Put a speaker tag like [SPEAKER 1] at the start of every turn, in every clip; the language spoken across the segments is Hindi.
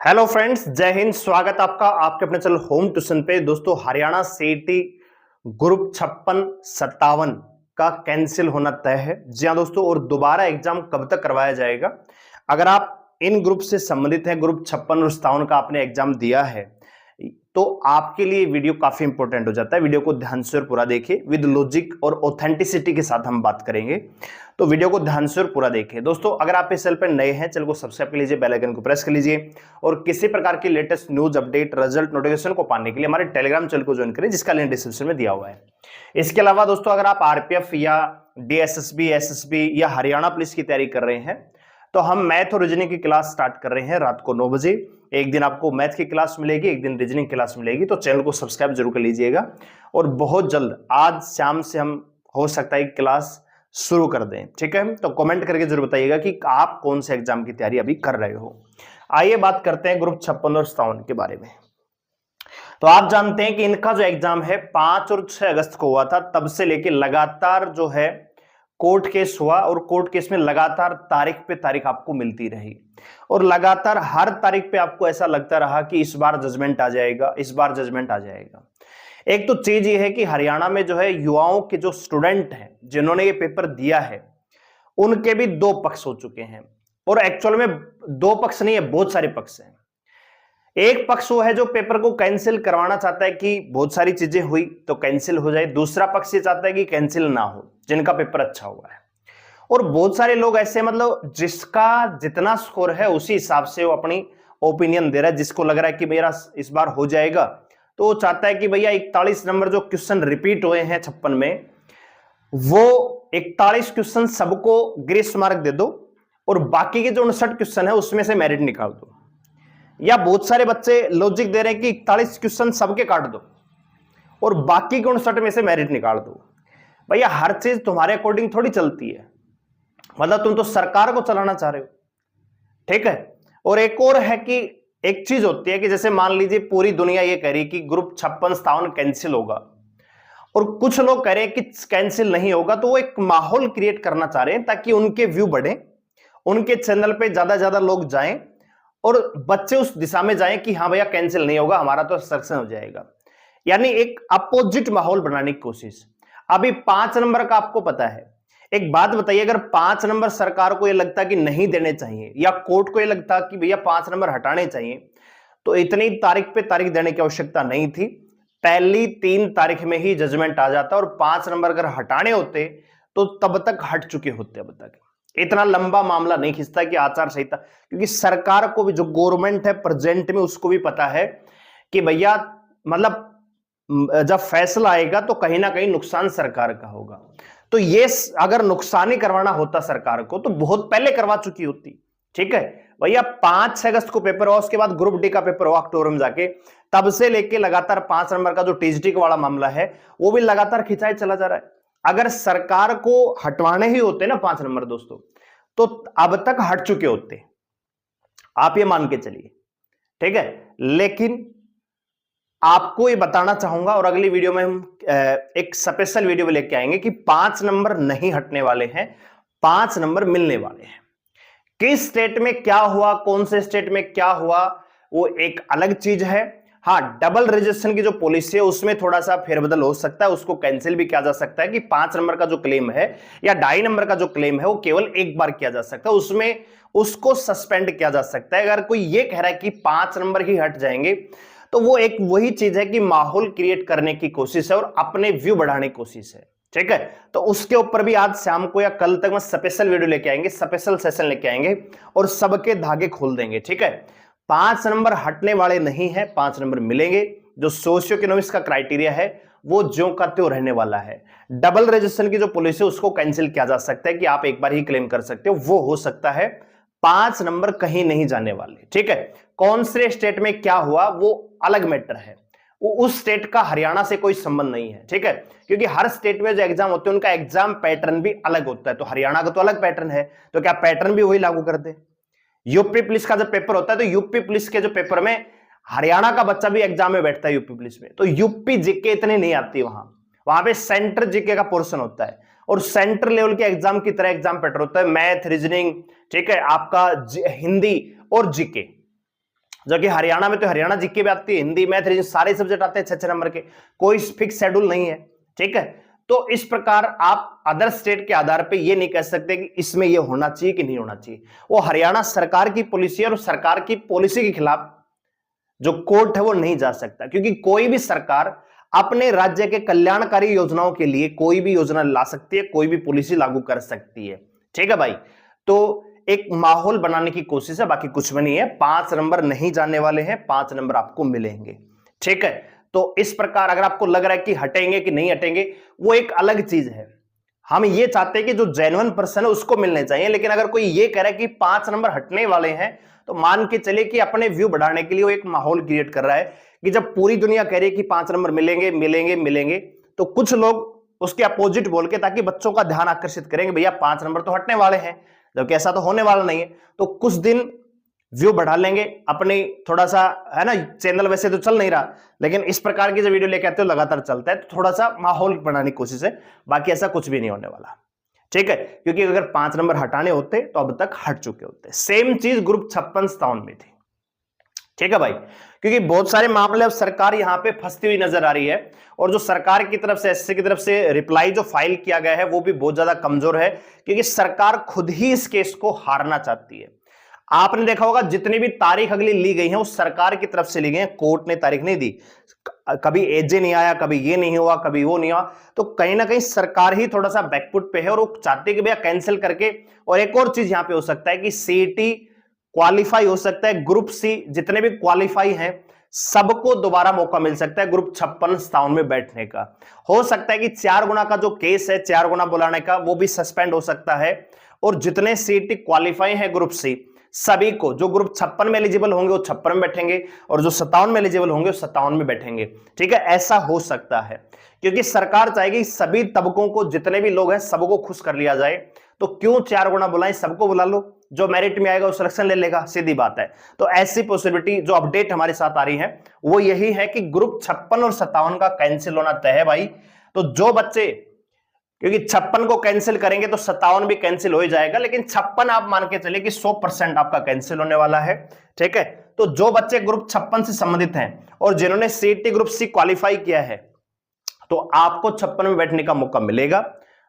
[SPEAKER 1] हेलो फ्रेंड्स, जय हिंद। स्वागत आपका आपके अपने चैनल होम ट्यूशन पे। दोस्तों, हरियाणा सीईटी ग्रुप 56-57 का कैंसिल होना तय है। जी हाँ दोस्तों, और दोबारा एग्जाम कब तक करवाया जाएगा? अगर आप इन ग्रुप से संबंधित हैं, ग्रुप 56 और 57 का आपने एग्जाम दिया है, तो आपके लिए वीडियो काफी इंपॉर्टेंट हो जाता है। वीडियो को ध्यान से और पूरा देखिए, विद लॉजिक और ऑथेंटिसिटी के साथ हम बात करेंगे, तो वीडियो को ध्यान से और पूरा देखिए। दोस्तों, अगर आप इस चैनल पर नए हैं, चैनल को सब्सक्राइब कर लीजिए, बेल आइकन को प्रेस कर लीजिए, और किसी प्रकार की latest news update, result, notification को पाने के लिए हमारे टेलीग्राम चैनल को ज्वाइन करें, जिसका लिंक डिस्क्रिप्शन में दिया हुआ है। इसके अलावा दोस्तों, अगर आप आरपीएफ या डीएसएसबी, एसएसबी या हरियाणा पुलिस की तैयारी कर रहे हैं, तो हम मैथ और रीजनिंग की क्लास स्टार्ट कर रहे हैं रात को 9 बजे। एक दिन आपको मैथ की क्लास मिलेगी, एक दिन रीजनिंग क्लास मिलेगी, तो चैनल को सब्सक्राइब जरूर कर लीजिएगा। और बहुत जल्द आज शाम से हम हो सकता है क्लास शुरू कर दें, ठीक है? तो कमेंट करके जरूर बताइएगा कि आप कौन से एग्जाम की तैयारी अभी कर रहे हो। आइए बात करते हैं ग्रुप 56 और 57 के बारे में। तो आप जानते हैं कि इनका जो एग्जाम है 5 और 6 अगस्त को हुआ था। तब से लेके लगातार जो है कोर्ट केस हुआ, और कोर्ट केस में लगातार तारीख पे तारीख आपको मिलती रही, और लगातार हर तारीख पे आपको ऐसा लगता रहा कि इस बार जजमेंट आ जाएगा, इस बार जजमेंट आ जाएगा। एक तो चीज ये है कि हरियाणा में जो है युवाओं के जो स्टूडेंट हैं जिन्होंने ये पेपर दिया है, उनके भी 2 पक्ष हो चुके हैं। और एक्चुअल में 2 पक्ष नहीं है, बहुत सारे पक्ष हैं। एक पक्ष वो है जो पेपर को कैंसिल करवाना चाहता है कि बहुत सारी चीजें हुई तो कैंसिल हो जाए। दूसरा पक्ष ये चाहता है कि कैंसिल ना हो, जिनका पेपर अच्छा हुआ है। और बहुत सारे लोग ऐसे, मतलब जिसका जितना स्कोर है उसी हिसाब से वो अपनी ओपिनियन दे रहा है। जिसको लग रहा है कि मेरा इस बार हो जाएगा, तो वो चाहता है कि भैया 41 नंबर जो क्वेश्चन रिपीट हुए हैं 56 में, वो 41 क्वेश्चन सबको ग्रेस मार्क दे दो, और बाकी के जो 59 क्वेश्चन है उसमें से मेरिट निकाल दो। या बहुत सारे बच्चे लॉजिक दे रहे हैं कि 41 क्वेश्चन सबके काट दो और बाकी के 59 में से मेरिट निकाल दो। भैया, हर चीज तुम्हारे अकॉर्डिंग थोड़ी चलती है, मतलब तुम तो सरकार को चलाना चाह रहे हो, ठीक है? और एक और है कि एक चीज होती है कि जैसे मान लीजिए पूरी दुनिया ये कह रही है कि ग्रुप 56-57 कैंसिल होगा, और कुछ लोग कह रहे हैं कि कैंसिल नहीं होगा, तो वो एक माहौल क्रिएट करना चाह रहे हैं ताकि उनके व्यू बढ़े, उनके चैनल पे ज्यादा ज्यादा लोग जाएं और बच्चे उस दिशा में जाएं कि हाँ भैया कैंसिल नहीं होगा, हमारा तो सक्सेस हो जाएगा। यानी एक अपोजिट माहौल बनाने की कोशिश। अभी 5 नंबर का आपको पता है। एक बात बताइए, अगर 5 नंबर सरकार को यह लगता कि नहीं देने चाहिए, या कोर्ट को यह लगता कि भैया 5 नंबर हटाने चाहिए, तो इतनी तारीख पे तारीख देने की आवश्यकता नहीं थी। पहली 3 तारीख में ही जजमेंट आ जाता, और 5 नंबर अगर हटाने होते तो तब तक हट चुके होते। अब तक इतना लंबा मामला नहीं खिंचता कि आचार संहिता, क्योंकि सरकार को भी, जो गवर्नमेंट है प्रेजेंट में, उसको भी पता है कि भैया मतलब जब फैसला आएगा तो कहीं ना कहीं नुकसान सरकार का होगा। तो ये अगर नुकसान ही करवाना होता सरकार को तो बहुत पहले करवा चुकी होती, ठीक है? भैया 5 अगस्त को पेपर हुआ, उसके बाद ग्रुप डी का पेपर हुआ अक्टूबर में जाके। तब से लेके लगातार 5 नंबर का जो टीजीटी वाला मामला है वो भी लगातार खिंचाई चला जा रहा है। अगर सरकार को हटवाने ही होते ना 5 नंबर दोस्तों, तो अब तक हट चुके होते, आप ये मान के चलिए, ठीक है? लेकिन आपको ये बताना चाहूंगा, और अगली वीडियो में हम एक स्पेशल वीडियो में लेके आएंगे कि 5 नंबर नहीं हटने वाले हैं, 5 नंबर मिलने वाले हैं। किस स्टेट में क्या हुआ, कौन से स्टेट में क्या हुआ, वो एक अलग चीज है। हाँ, डबल रजिस्ट्रेशन की जो पॉलिसी है उसमें थोड़ा सा फेरबदल हो सकता है, उसको कैंसिल भी किया जा सकता है कि 5 नंबर का जो क्लेम है या 2.5 नंबर का जो क्लेम है वो केवल एक बार किया जा सकता है, उसमें उसको सस्पेंड किया जा सकता है। अगर कोई ये कह रहा है कि 5 नंबर ही हट जाएंगे, तो वो एक वही चीज है कि माहौल क्रिएट करने की कोशिश है और अपने व्यू बढ़ाने की कोशिश है, ठीक है? तो उसके ऊपर भी आज शाम को या कल तक मैं स्पेशल वीडियो लेके आएंगे, स्पेशल सेशन लेके आएंगे और सबके धागे खोल देंगे, ठीक है? 5 नंबर हटने वाले नहीं है, 5 नंबर मिलेंगे। जो सोशियो इकोनॉमिक्स का क्राइटेरिया है वो ज्यों का त्यों रहने वाला है। डबल रजिस्ट्रेशन की जो पॉलिसी है उसको कैंसिल किया जा सकता है कि आप एक बार ही क्लेम कर सकते हो, वो हो सकता है। 5 नंबर कहीं नहीं जाने वाले, ठीक है? कौन से स्टेट में क्या हुआ वो अलग मैटर है, वो उस स्टेट का हरियाणा से कोई संबंध नहीं है, ठीक है? क्योंकि हर स्टेट में जो एग्जाम होते हैं उनका एग्जाम पैटर्न भी अलग होता है। तो हरियाणा का तो अलग पैटर्न है, तो क्या पैटर्न भी वही लागू कर दे? यूपी पुलिस का जब पेपर होता है तो यूपी पुलिस के जो पेपर में हरियाणा का बच्चा भी एग्जाम में बैठता है यूपी पुलिस में, तो यूपी जीके इतनी नहीं आती वहां पे सेंटर जीके का पोर्शन होता है, और सेंटर लेवल के एग्जाम की तरह एग्जाम पैटर्न होता है, मैथ, रीजनिंग, ठीक है, आपका हिंदी और जीके। जबकि हरियाणा में तो हरियाणा जीके भी आती है, हिंदी मैथ रीजनिंग सारे सब्जेक्ट आते हैं 6 नंबर के, कोई फिक्स शेड्यूल नहीं है। ठीक है, तो इस प्रकार आप अदर स्टेट के आधार पे ये नहीं कह सकते कि इसमें ये होना चाहिए कि नहीं होना चाहिए। वो हरियाणा सरकार की पॉलिसी है और सरकार की पॉलिसी के खिलाफ जो कोर्ट है वो नहीं जा सकता, क्योंकि कोई भी सरकार अपने राज्य के कल्याणकारी योजनाओं के लिए कोई भी योजना ला सकती है, कोई भी पॉलिसी लागू कर सकती है। ठीक है भाई, तो एक माहौल बनाने की कोशिश है, बाकी कुछ भी नहीं है। 5 नंबर नहीं जाने वाले हैं, 5 नंबर आपको मिलेंगे। ठीक है, तो इस प्रकार अगर आपको लग रहा है कि हटेंगे कि नहीं हटेंगे, वो एक अलग चीज है। हम ये चाहते हैं कि जो जेन्युइन पर्सन है उसको मिलने चाहिए, लेकिन अगर कोई ये कह रहा है कि 5 नंबर हटने वाले हैं, तो मान के चलिए कि अपने व्यू बढ़ाने के लिए वो एक माहौल क्रिएट कर रहा है कि जब पूरी दुनिया कह रही है कि 5 नंबर मिलेंगे मिलेंगे मिलेंगे, तो कुछ लोग उसके अपोजिट बोल के, ताकि बच्चों का ध्यान आकर्षित करेंगे, भैया 5 नंबर तो हटने वाले हैं, जबकि ऐसा तो होने वाला नहीं है। तो कुछ दिन व्यू बढ़ा लेंगे अपनी, थोड़ा सा है ना, चैनल वैसे तो चल नहीं रहा, लेकिन इस प्रकार की जो वीडियो लेके आते हो लगातार चलता है, तो थोड़ा सा माहौल बनाने की कोशिश है, बाकी ऐसा कुछ भी नहीं होने वाला। ठीक है, क्योंकि अगर 5 नंबर हटाने होते तो अब तक हट चुके होते। सेम चीज ग्रुप 56-57 में थी। ठीक है भाई, क्योंकि बहुत सारे मामले अब सरकार यहां पे फंसती हुई नजर आ रही है, और जो सरकार की तरफ से, एससी की तरफ से रिप्लाई जो फाइल किया गया है वो भी बहुत ज्यादा कमजोर है, क्योंकि सरकार खुद ही इस केस को हारना चाहती है। आपने देखा होगा जितनी भी तारीख अगली ली गई है वो सरकार की तरफ से ली गई है, कोर्ट ने तारीख नहीं दी। कभी एजे नहीं आया, कभी ये नहीं हुआ, कभी वो नहीं हुआ, तो कहीं ना कहीं सरकार ही थोड़ा सा बैकफुट पे है, और वो चाहती है कि भैया कैंसिल करके। और एक और चीज यहां पे हो सकता है कि सीईटी क्वालिफाई हो सकता है, ग्रुप सी जितने भी क्वालिफाई हैं सबको दोबारा मौका मिल सकता है ग्रुप 56-57 में बैठने का। हो सकता है कि 4 गुना का जो केस है, 4 गुना बुलाने का, वो भी सस्पेंड हो सकता है, और जितने सीईटी क्वालिफाई हैं ग्रुप सी, सभी को, जो ग्रुप 56 में एलिजिबल होंगे वो 56 में बैठेंगे, और जो 57 में एलिजिबल होंगे वो 57 में बैठेंगे। ठीक है, ऐसा हो सकता है, क्योंकि सरकार चाहेगी सभी तबकों को, जितने भी लोग हैं सबको खुश कर लिया जाए। तो क्यों 4 गुना बुलाएं, सबको बुला लो, जो मेरिट में आएगा वो सिलेक्शन ले लेगा, सीधी बात है। तो ऐसी पॉसिबिलिटी जो अपडेट हमारे साथ आ रही है वो यही है कि ग्रुप 56 और 57 का कैंसिल होना तय है भाई। तो जो बच्चे, क्योंकि 56 को कैंसिल करेंगे तो 57 भी कैंसिल हो ही जाएगा, लेकिन 56 आप मान के चलिए कि 100% आपका कैंसिल होने वाला है। ठीक है, तो जो बच्चे ग्रुप 56 से संबंधित हैं और जिन्होंने सीईटी ग्रुप सी क्वालिफाई किया है, तो आपको 56 में बैठने का मौका मिलेगा,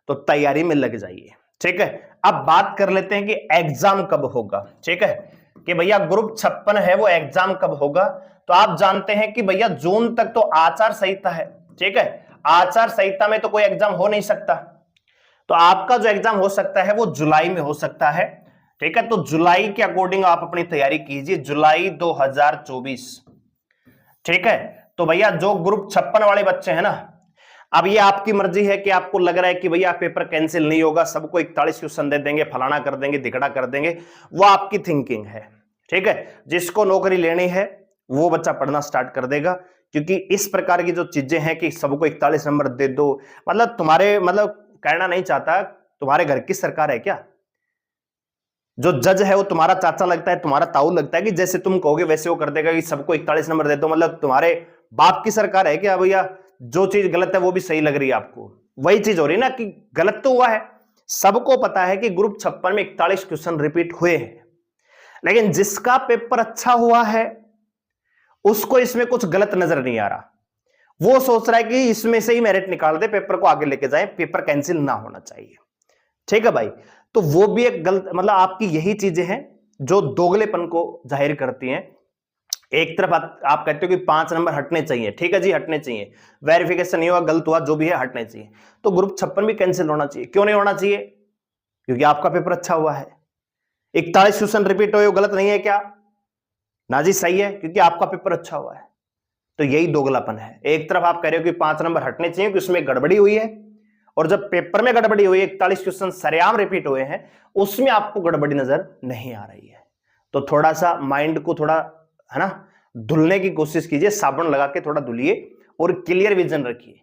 [SPEAKER 1] तो तैयारी में लग जाइए। ठीक है, अब बात कर लेते हैं कि एग्जाम कब होगा। ठीक है, कि भैया ग्रुप 56 है वो एग्जाम कब होगा, तो आप जानते हैं कि भैया जून तक तो आचार संहिता है। ठीक है, आचार संहिता में तो कोई एग्जाम हो नहीं सकता, तो आपका जो एग्जाम हो सकता है वो जुलाई में हो सकता है। ठीक है, तो जुलाई के अकॉर्डिंग आप अपनी तैयारी कीजिए, जुलाई 2024। ठीक है, तो भैया जो ग्रुप 56 वाले बच्चे हैं ना, अब ये आपकी मर्जी है कि आपको लग रहा है कि भैया पेपर कैंसिल नहीं होगा, सबको 41 क्वेश्चन दे देंगे, फलाना कर देंगे, दिखड़ा कर देंगे, वो आपकी थिंकिंग है। ठीक है, जिसको नौकरी लेनी है वो बच्चा पढ़ना स्टार्ट कर देगा, क्योंकि इस प्रकार की जो चीजें हैं कि सबको 41 नंबर दे दो, मतलब तुम्हारे, मतलब कहना नहीं चाहता, तुम्हारे घर की सरकार है क्या? जो जज है वो तुम्हारा चाचा लगता है, तुम्हारा ताऊ लगता है, कि जैसे तुम कहोगे वैसे वो कर देगा कि सबको 41 नंबर दे दो, मतलब तुम्हारे बाप की सरकार है क्या भैया? जो चीज गलत है वो भी सही लग रही है आपको, वही चीज हो रही है ना कि गलत तो हुआ है। सबको पता है कि ग्रुप 56 में 41 क्वेश्चन रिपीट हुए हैं, लेकिन जिसका पेपर अच्छा हुआ है उसको इसमें कुछ गलत नजर नहीं आ रहा, वो सोच रहा है कि इसमें से ही मेरिट निकाल दे, पेपर को आगे लेके जाए, पेपर कैंसिल ना होना चाहिए। ठीक है भाई, तो वो भी एक गलत, मतलब आपकी यही चीजें हैं जो दोगलेपन को जाहिर करती हैं। एक तरफ आप कहते हो कि 5 नंबर हटने चाहिए, ठीक है जी हटने चाहिए, वेरिफिकेशन नहीं हुआ, गलत हुआ, जो भी है हटने चाहिए, तो ग्रुप 56 भी कैंसिल होना चाहिए। क्यों नहीं होना चाहिए? क्योंकि आपका पेपर अच्छा हुआ है। 41 क्वेश्चन रिपीट हुए, गलत नहीं है क्या? ना जी सही है, क्योंकि आपका पेपर अच्छा हुआ है। तो यही दोगलापन है। एक तरफ आप कह रहे हो कि 5 नंबर हटने चाहिए कि उसमें गड़बड़ी हुई है, और जब पेपर में गड़बड़ी हुई, 41 क्वेश्चन सरेआम रिपीट हुए हैं, उसमें आपको गड़बड़ी नजर नहीं आ रही है। तो थोड़ा सा माइंड को थोड़ा, है ना, धुलने की कोशिश कीजिए, साबुन लगा के थोड़ा धुलिए और क्लियर विजन रखिए।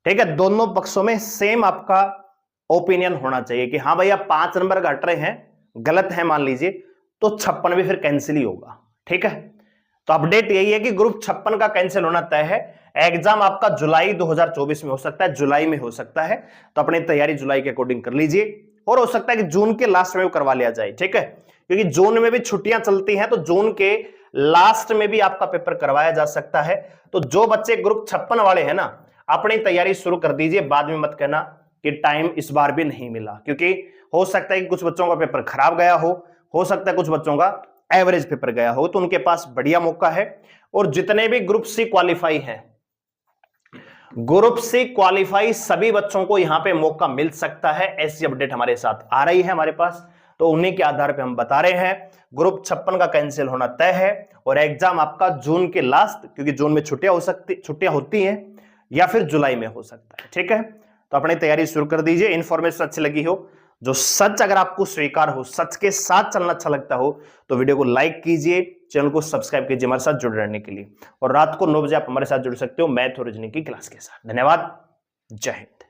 [SPEAKER 1] ठीक है, दोनों पक्षों में सेम आपका ओपिनियन होना चाहिए कि हाँ भैया 5 नंबर घट रहे हैं, गलत है मान लीजिए, तो 56 भी फिर कैंसिल ही होगा। ठीक है, तो अपडेट यही है कि ग्रुप 56 का कैंसिल होना तय है। एग्जाम आपका जुलाई 2024 में हो सकता है, जुलाई में हो सकता है, तो अपनी तैयारी जुलाई के अकॉर्डिंग कर लीजिए, और हो सकता है कि जून के लास्ट में करवा लिया जाए। ठीक है, क्योंकि जून में भी छुट्टियां चलती हैं, तो जून के लास्ट में भी आपका पेपर करवाया जा सकता है। तो जो बच्चे ग्रुप 56 वाले हैं ना, अपनी तैयारी शुरू कर दीजिए, बाद में मत कहना कि टाइम इस बार भी नहीं मिला, क्योंकि हो सकता है कि कुछ बच्चों का पेपर खराब गया हो सकता है कुछ बच्चों का एवरेज पेपर गया हो, तो उनके पास बढ़िया मौका है। और जितने भी ग्रुप सी क्वालिफाई हैं, ग्रुप सी क्वालिफाई सभी बच्चों को यहां पे मौका मिल सकता है। ऐसी अपडेट हमारे साथ आ रही है हमारे पास, तो उन्हीं के आधार पे हम बता रहे हैं ग्रुप 56 का कैंसिल होना तय है और एग्जाम आपका जून के लास्ट, क्योंकि जून में छुट्टियां होती हैं, या फिर जुलाई में हो सकता है। ठीक है, तो अपनी तैयारी शुरू कर दीजिए। इन्फॉर्मेशन अच्छी लगी हो, जो सच अगर आपको स्वीकार हो, सच के साथ चलना अच्छा लगता हो, तो वीडियो को लाइक कीजिए, चैनल को सब्सक्राइब कीजिए हमारे साथ जुड़े रहने के लिए। और रात को 9 बजे आप हमारे साथ जुड़ सकते हो मैथ और रीजनिंग की क्लास के साथ। धन्यवाद, जय हिंद।